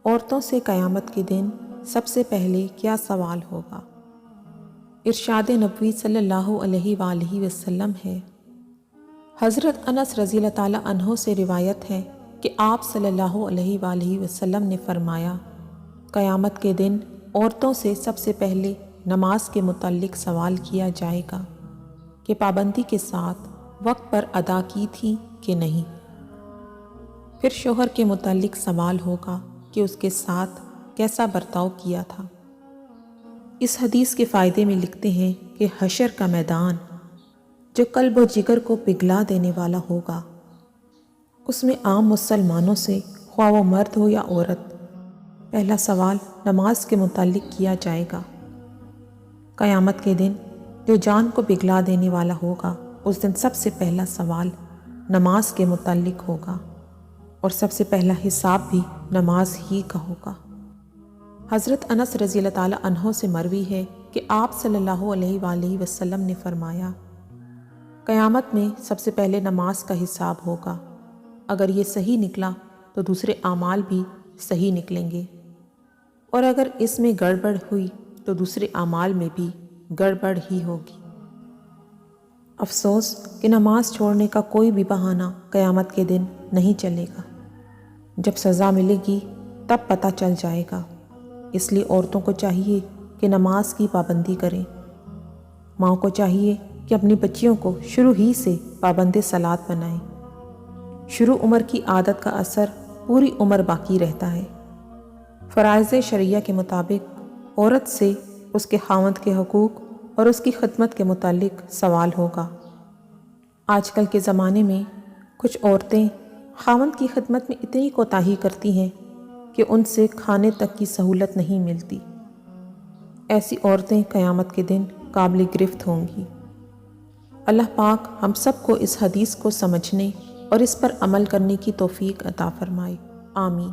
عورتوں سے قیامت کے دن سب سے پہلے کیا سوال ہوگا؟ ارشاد نبوی صلی اللہ علیہ وآلہ وسلم ہے۔ حضرت انس رضی اللہ تعالیٰ عنہ سے روایت ہے کہ آپ صلی اللہ علیہ وآلہ وسلم نے فرمایا، قیامت کے دن عورتوں سے سب سے پہلے نماز کے متعلق سوال کیا جائے گا کہ پابندی کے ساتھ وقت پر ادا کی تھی کہ نہیں۔ پھر شوہر کے متعلق سوال ہوگا کہ اس کے ساتھ کیسا برتاؤ کیا تھا۔ اس حدیث کے فائدے میں لکھتے ہیں کہ حشر کا میدان جو قلب و جگر کو پگھلا دینے والا ہوگا، اس میں عام مسلمانوں سے خواہ وہ مرد ہو یا عورت، پہلا سوال نماز کے متعلق کیا جائے گا۔ قیامت کے دن جو جان کو پگھلا دینے والا ہوگا، اس دن سب سے پہلا سوال نماز کے متعلق ہوگا اور سب سے پہلا حساب بھی نماز ہی کا ہوگا۔ حضرت انس رضی اللہ تعالیٰ عنہ سے مروی ہے کہ آپ صلی اللہ علیہ وآلہ وسلم نے فرمایا، قیامت میں سب سے پہلے نماز کا حساب ہوگا۔ اگر یہ صحیح نکلا تو دوسرے اعمال بھی صحیح نکلیں گے، اور اگر اس میں گڑبڑ ہوئی تو دوسرے اعمال میں بھی گڑبڑ ہی ہوگی۔ افسوس کہ نماز چھوڑنے کا کوئی بھی بہانہ قیامت کے دن نہیں چلے گا۔ جب سزا ملے گی تب پتہ چل جائے گا۔ اس لیے عورتوں کو چاہیے کہ نماز کی پابندی کریں۔ ماں کو چاہیے کہ اپنی بچیوں کو شروع ہی سے پابند صلاۃ بنائیں۔ شروع عمر کی عادت کا اثر پوری عمر باقی رہتا ہے۔ فرائض شرعیہ کے مطابق عورت سے اس کے خاوند کے حقوق اور اس کی خدمت کے متعلق سوال ہوگا۔ آج کل کے زمانے میں کچھ عورتیں خاوند کی خدمت میں اتنی کوتاہی کرتی ہیں کہ ان سے کھانے تک کی سہولت نہیں ملتی۔ ایسی عورتیں قیامت کے دن قابل گرفت ہوں گی۔ اللہ پاک ہم سب کو اس حدیث کو سمجھنے اور اس پر عمل کرنے کی توفیق عطا فرمائے۔ آمین۔